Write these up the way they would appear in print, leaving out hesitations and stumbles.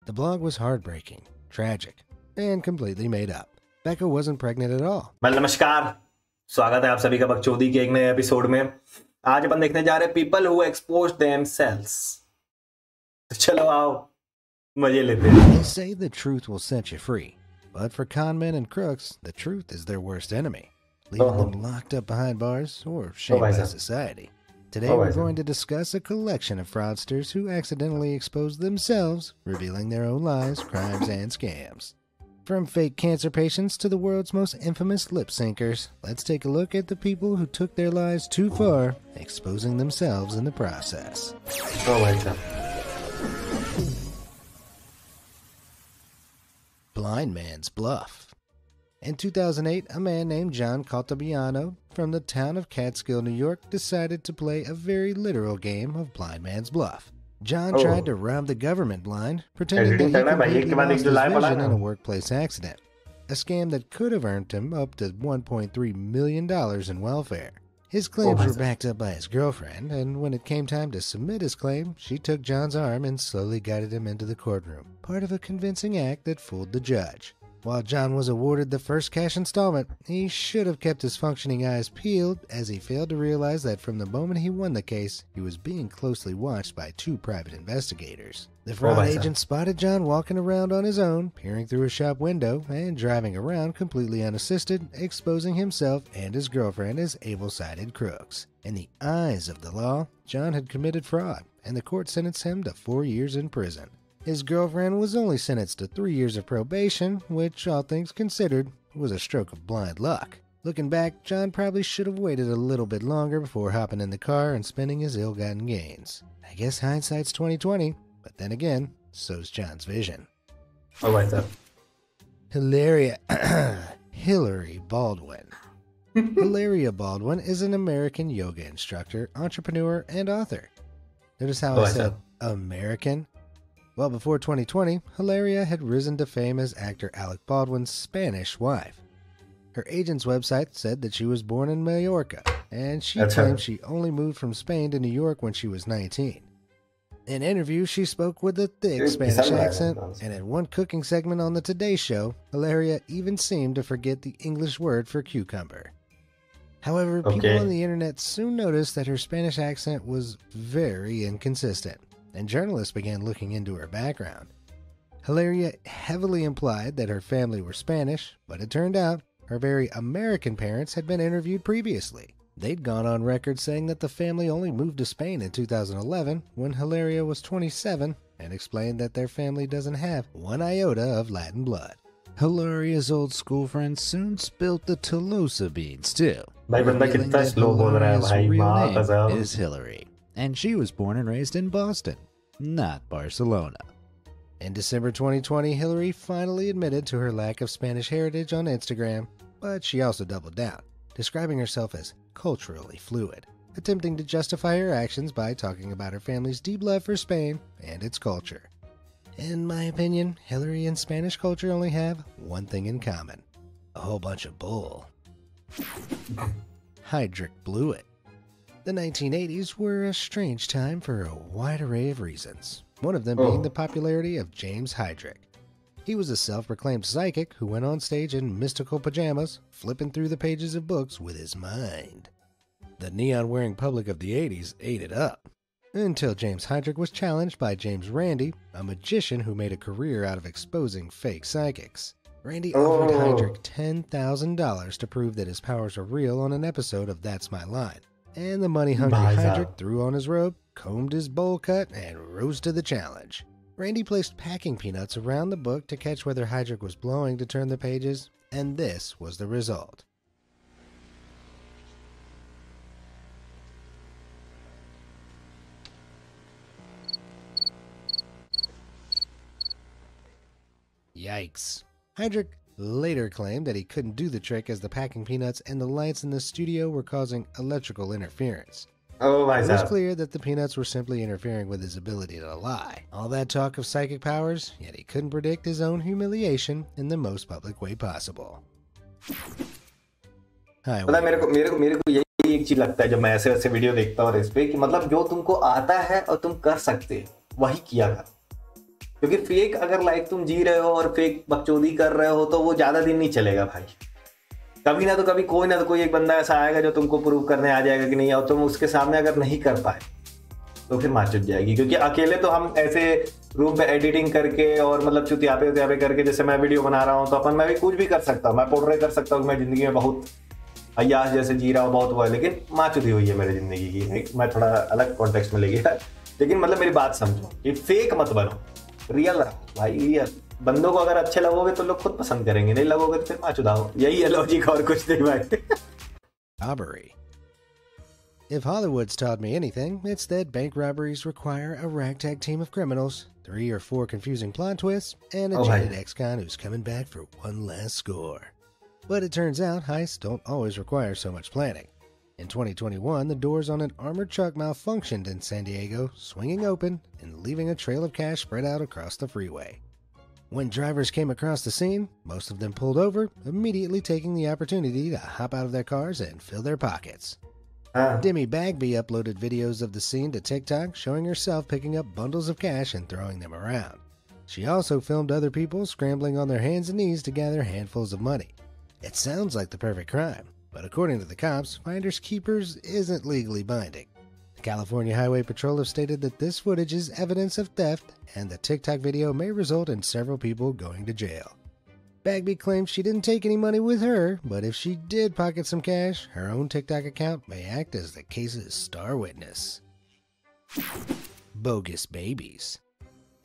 The blog was heartbreaking, tragic, and completely made up. Becca wasn't pregnant at all. नमस्कार, स्वागत है आप सभी का बकचोदी के एक नए एपिसोड में। आज अपन देखने जा रहे हैं पीपल हु एक्सपोज देमसेल्व्स। चलो आओ मजे लेते हैं। They say the truth will set you free, but for con men and crooks, the truth is their worst enemy, leaving them locked up behind bars or shamed by society. Today we're going to discuss a collection of fraudsters who accidentally exposed themselves, revealing their own lies, crimes, and scams. From fake cancer patients to the world's most infamous lip syncers, let's take a look at the people who took their lies too far, exposing themselves in the process. Blind man's bluff. In 2008, a man named John Caltabiano from the town of Catskill, New York, decided to play a very literal game of blind man's bluff. John tried to rob the government blind, pretending that he completely lost his vision in a workplace accident, a scam that could have earned him up to $1.3 million in welfare. His claims were backed up by his girlfriend, and when it came time to submit his claim, she took John's arm and slowly guided him into the courtroom, part of a convincing act that fooled the judge. While John was awarded the first cash installment, he should have kept his functioning eyes peeled, as he failed to realize that from the moment he won the case, he was being closely watched by two private investigators. The fraud agent spotted John walking around on his own, peering through a shop window, and driving around completely unassisted, exposing himself and his girlfriend as able-sided crooks. In the eyes of the law, John had committed fraud, and the court sentenced him to 4 years in prison. His girlfriend was only sentenced to 3 years of probation, which, all things considered, was a stroke of blind luck. Looking back, John probably should have waited a little bit longer before hopping in the car and spending his ill-gotten gains. I guess hindsight's 20/20, but then again, so's John's vision. Hillary Baldwin. Hilaria Baldwin is an American yoga instructor, entrepreneur, and author. Notice how I said American? Well, before 2020, Hilaria had risen to fame as actor Alec Baldwin's Spanish wife. Her agent's website said that she was born in Mallorca, and she claimed she only moved from Spain to New York when she was 19. In interviews, she spoke with a thick Spanish accent, and in one cooking segment on the Today Show, Hilaria even seemed to forget the English word for cucumber. However, people on the internet soon noticed that her Spanish accent was very inconsistent, and journalists began looking into her background. Hilaria heavily implied that her family were Spanish, but it turned out her very American parents had been interviewed previously. They'd gone on record saying that the family only moved to Spain in 2011 when Hilaria was 27, and explained that their family doesn't have one iota of Latin blood. Hilaria's old school friends soon spilt the Tolosa beans too, revealing that Hilaria's real name is Hillary, and she was born and raised in Boston, not Barcelona. In December 2020, Hillary finally admitted to her lack of Spanish heritage on Instagram, but she also doubled down, describing herself as culturally fluid, attempting to justify her actions by talking about her family's deep love for Spain and its culture. In my opinion, Hillary and Spanish culture only have one thing in common: a whole bunch of bull. Heydrich blew it. The 1980s were a strange time for a wide array of reasons, one of them being the popularity of James Heydrich. He was a self-proclaimed psychic who went on stage in mystical pajamas, flipping through the pages of books with his mind. The neon-wearing public of the 80s ate it up, until James Heydrich was challenged by James Randi, a magician who made a career out of exposing fake psychics. Randi offered Heydrich $10,000 to prove that his powers were real on an episode of That's My Line. And the money-hungry Heydrich threw on his robe, combed his bowl cut, and rose to the challenge. Randi placed packing peanuts around the book to catch whether Heydrich was blowing to turn the pages, and this was the result. Yikes. Heydrich later claimed that he couldn't do the trick as the packing peanuts and the lights in the studio were causing electrical interference. It was clear that the peanuts were simply interfering with his ability to lie. All that talk of psychic powers, yet he couldn't predict his own humiliation in the most public way possible. मतलब मेरे को यही एक चीज लगता है जब मैं ऐसे ऐसे वीडियो देखता हूँ इस पे कि मतलब जो तुमको आता है और तुम कर सकते वही किया कर। क्योंकि फेक अगर लाइफ तुम जी रहे हो और फेक बकचोदी कर रहे हो तो वो ज्यादा दिन नहीं चलेगा भाई। कभी ना तो कभी कोई ना तो कोई एक बंदा ऐसा आएगा जो तुमको प्रूव करने आ जाएगा कि नहीं, और तुम उसके सामने अगर नहीं कर पाए तो फिर मार चुट जाएगी। क्योंकि अकेले तो हम ऐसे रूम पे एडिटिंग करके और मतलब चुतियापे उतियापे करके, जैसे मैं वीडियो बना रहा हूँ तो मैं भी कुछ भी कर सकता हूँ, मैं पोर्ट्रे कर सकता हूँ, मैं जिंदगी में बहुत अय्याश जैसे जी रहा हूँ, बहुत हुआ है, लेकिन मार चुती हुई है मेरी जिंदगी की। मैं थोड़ा अलग कॉन्टेक्स्ट में ले गया, लेकिन मतलब मेरी बात समझो कि फेक मत बनो, रियल रहो भाई, रियल। बंदों को अगर अच्छे लगोगे तो लोग खुद पसंद करेंगे, नहीं लगोगे तो फिर मार चुदाओ, यही है लॉजिक, और कुछ नहीं भाई। Robbery. If Hollywood's taught me anything, it's that bank robberies require a ragtag team of criminals, 3 or 4 confusing plot twists, and a jaded ex-con who's coming back for one last score. But it turns out heists don't always require so much planning. In 2021, the doors on an armored truck malfunctioned in San Diego, swinging open and leaving a trail of cash spread out across the freeway. When drivers came across the scene, most of them pulled over, immediately taking the opportunity to hop out of their cars and fill their pockets. Demi Bagby uploaded videos of the scene to TikTok, showing herself picking up bundles of cash and throwing them around. She also filmed other people scrambling on their hands and knees to gather handfuls of money. It sounds like the perfect crime, but according to the cops, finders keepers isn't legally binding. The California Highway Patrol have stated that this footage is evidence of theft, and the TikTok video may result in several people going to jail. Bagby claims she didn't take any money with her, but if she did pocket some cash, her own TikTok account may act as the case's star witness. Bogus babies.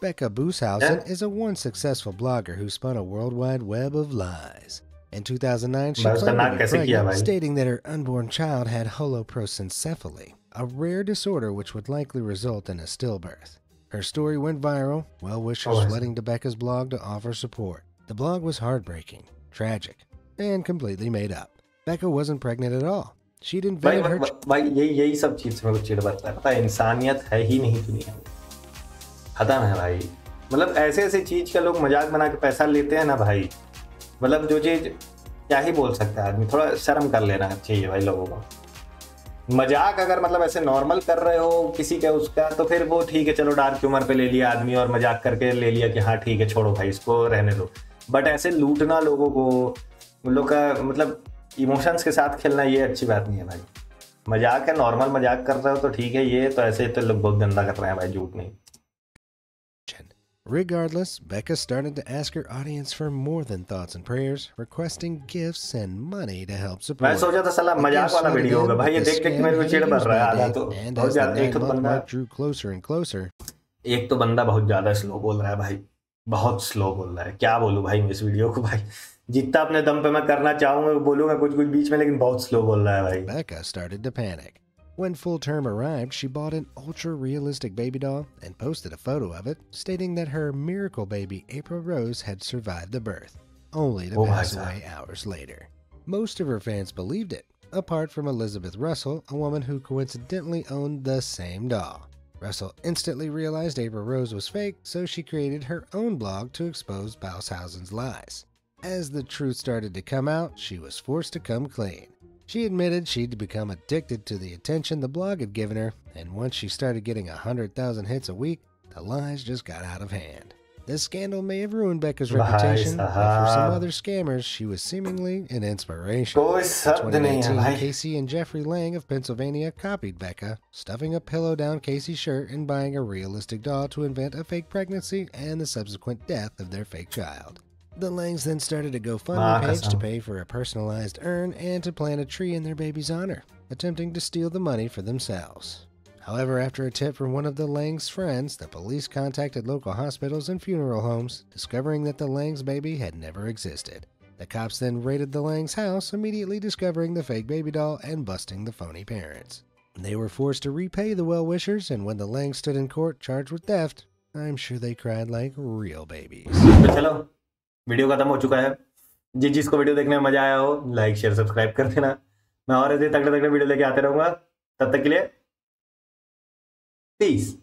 Becca Booshausen is a once successful blogger who spun a worldwide web of lies. In 2009, she claimed to be pregnant, stating that her unborn child had holoprosencephaly, a rare disorder which would likely result in a stillbirth. Her story went viral, well-wishers flooding to Becca's blog to offer support. The blog was heartbreaking, tragic, and completely made up. Becca wasn't pregnant at all. She'd invented her... भाई यही सब चीज में कुछ चिढ़ बरता है, पता है, इंसानियत है ही नहीं दुनिया में, खत्म है भाई। मतलब ऐसे ऐसे चीज का लोग मजाक बना के पैसा लेते हैं ना भाई, मतलब जो चीज क्या ही बोल सकता है आदमी, थोड़ा शर्म कर लेना चाहिए भाई लोगों को। मजाक अगर मतलब ऐसे नॉर्मल कर रहे हो किसी का उसका तो फिर वो ठीक है, चलो डार्क ह्यूमर पे ले लिया आदमी और मजाक करके ले लिया कि हाँ ठीक है छोड़ो भाई इसको रहने दो, बट ऐसे लूटना लोगों को, उन लोग का मतलब इमोशंस के साथ खेलना ये अच्छी बात नहीं है भाई। मजाक है, नॉर्मल मजाक कर रहे हो तो ठीक है, ये तो ऐसे तो लोग बहुत गंदा कर रहे हैं भाई, झूठ नहीं। Regardless, Becca started to ask her audience for more than thoughts and prayers, requesting gifts and money to help support. मैं सोचा था साला मजाक वाला वीडियो होगा भाई, ये देख के मेरे को चिढ़ बढ़ रहा है आधा तो। बहुत ज्यादा एक तो बंदा drew closer and closer. एक तो बंदा बहुत ज्यादा स्लो बोल रहा है भाई, बहुत स्लो बोल रहा है, क्या बोलूं भाई मैं इस वीडियो को भाई, जितना अपने दम पे मैं करना चाहूंगा बोलूंगा कुछ कुछ बीच में, लेकिन बहुत स्लो बोल रहा है भाई। Becca started to panic. When full term arrived, she bought an ultra-realistic baby doll and posted a photo of it, stating that her miracle baby April Rose had survived the birth, only to pass away hours later. Most of her fans believed it, apart from Elizabeth Russell, a woman who coincidentally owned the same doll. Russell instantly realized April Rose was fake, so she created her own blog to expose Baushausen's lies. As the truth started to come out, she was forced to come clean. She admitted she'd become addicted to the attention the blog had given her, and once she started getting 100,000 hits a week, the lies just got out of hand. This scandal may have ruined Becca's reputation, but for some other scammers, she was seemingly an inspiration. In 2019, Casey and Jeffrey Lang of Pennsylvania copied Becca, stuffing a pillow down Casey's shirt and buying a realistic doll to invent a fake pregnancy and the subsequent death of their fake child. The Langs then started a GoFundMe page to pay for a personalized urn and to plant a tree in their baby's honor, attempting to steal the money for themselves. However, after a tip from one of the Langs' friends, the police contacted local hospitals and funeral homes, discovering that the Langs' baby had never existed. The cops then raided the Langs' house, immediately discovering the fake baby doll and busting the phony parents. They were forced to repay the well-wishers, and when the Langs stood in court charged with theft, I'm sure they cried like real babies. Video खत्म हो चुका है। जिसको video देखने में मजा आया हो लाइक शेयर सब्सक्राइब कर देना। मैं और ऐसे तगड़े तगड़े वीडियो लेके आते रहूंगा, तब तक के लिए पीस।